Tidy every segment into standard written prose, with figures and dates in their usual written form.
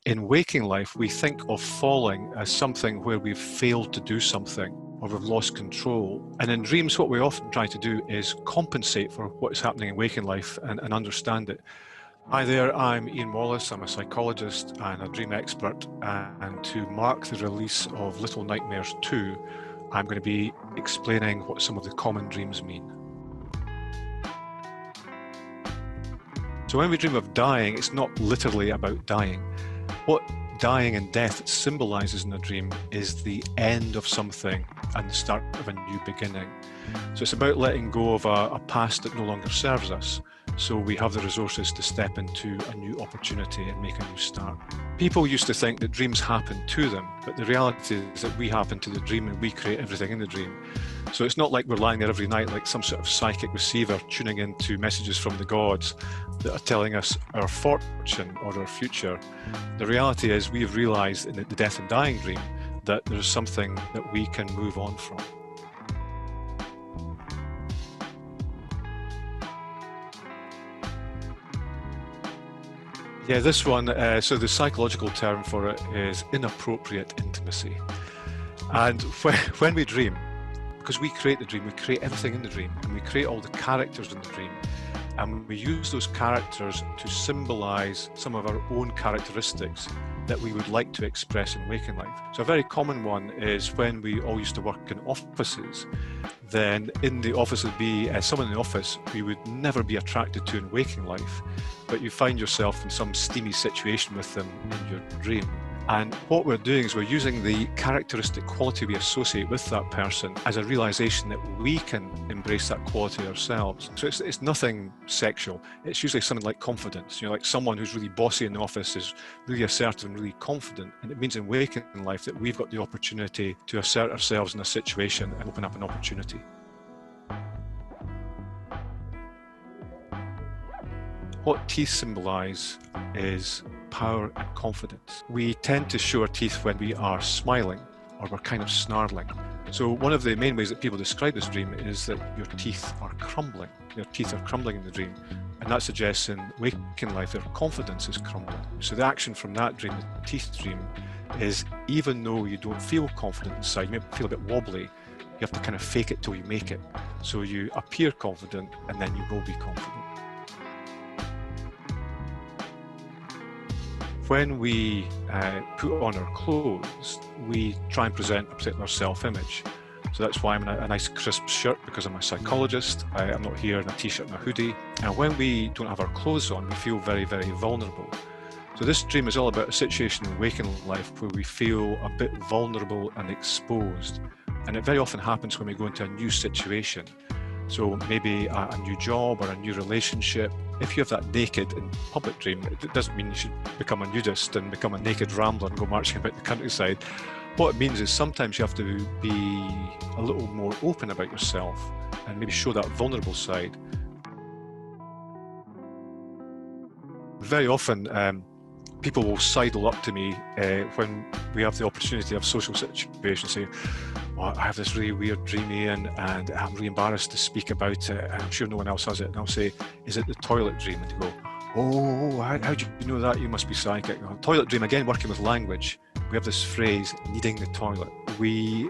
In waking life, we think of falling as something where we've failed to do something or we've lost control. And in dreams, what we often try to do is compensate for what is happening in waking life and understand it. Hi there, I'm Ian Wallace. I'm a psychologist and a dream expert. And to mark the release of Little Nightmares 2, I'm going to be explaining what some of the common dreams mean. So when we dream of dying, it's not literally about dying. What dying and death symbolizes in a dream is the end of something and the start of a new beginning. So it's about letting go of a past that no longer serves us, so we have the resources to step into a new opportunity and make a new start. People used to think that dreams happen to them, but the reality is that we happen to the dream and we create everything in the dream. So it's not like we're lying there every night like some sort of psychic receiver tuning into messages from the gods that are telling us our fortune or our future. The reality is we've realized in the death and dying dream that there's something that we can move on from. Yeah, this one, so the psychological term for it is inappropriate intimacy. And when we dream, because we create the dream, we create everything in the dream, and we create all the characters in the dream, and we use those characters to symbolize some of our own characteristics that we would like to express in waking life. So a very common one is when we all used to work in offices, then in the office would be someone in the office who you would never be attracted to in waking life, but you find yourself in some steamy situation with them in your dream. And what we're doing is we're using the characteristic quality we associate with that person as a realization that we can embrace that quality ourselves. So it's nothing sexual. It's usually something like confidence. You know, like someone who's really bossy in the office is really assertive and really confident. And it means in waking life that we've got the opportunity to assert ourselves in a situation and open up an opportunity. What teeth symbolize is power and confidence. We tend to show our teeth when we are smiling or we're kind of snarling. So one of the main ways that people describe this dream is that your teeth are crumbling. Your teeth are crumbling in the dream. And that suggests in waking life their confidence is crumbling. So the action from that dream, the teeth dream, is even though you don't feel confident inside, you may feel a bit wobbly, you have to kind of fake it till you make it. So you appear confident and then you will be confident. When we put on our clothes, we try and present a particular self-image. So that's why I'm in a nice crisp shirt, because I'm a psychologist. I'm not here in a t-shirt and a hoodie. And when we don't have our clothes on, we feel very, very vulnerable. So this dream is all about a situation in waking life where we feel a bit vulnerable and exposed. And it very often happens when we go into a new situation. So maybe a new job or a new relationship. If you have that naked in public dream, it doesn't mean you should become a nudist and become a naked rambler and go marching about the countryside. What it means is sometimes you have to be a little more open about yourself and maybe show that vulnerable side. Very often, people will sidle up to me when we have the opportunity to have social situations, say, oh, I have this really weird dream, Ian, and I'm really embarrassed to speak about it, and I'm sure no one else has it. And I'll say, is it the toilet dream? And they go, oh, how do you know that? You must be psychic. Toilet dream, again, working with language. We have this phrase, needing the toilet. We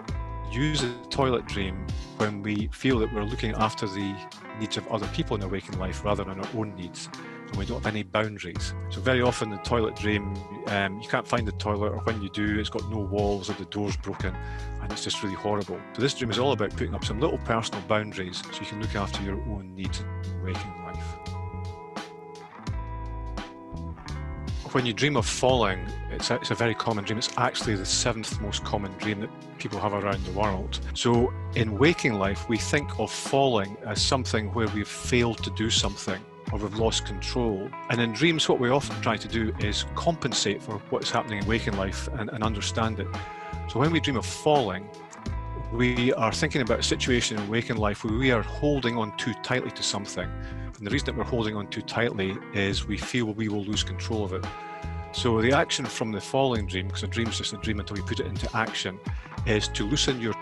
use the toilet dream when we feel that we're looking after the needs of other people in their waking life rather than our own needs. And we don't have any boundaries. So very often the toilet dream, you can't find the toilet, or when you do, it's got no walls or the door's broken, and it's just really horrible. So this dream is all about putting up some little personal boundaries so you can look after your own needs in waking life. When you dream of falling, it's a very common dream. It's actually the 7th most common dream that people have around the world. So in waking life, we think of falling as something where we've failed to do something or we've lost control. And in dreams, what we often try to do is compensate for what is happening in waking life and understand it. So when we dream of falling, we are thinking about a situation in waking life where we are holding on too tightly to something. And the reason that we're holding on too tightly is we feel we will lose control of it. So the action from the falling dream, because a dream is just a dream until you put it into action, is to loosen your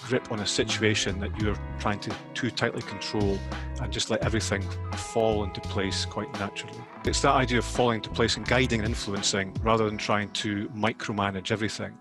grip on a situation that you're trying to too tightly control and just let everything fall into place quite naturally. It's that idea of falling into place and guiding and influencing rather than trying to micromanage everything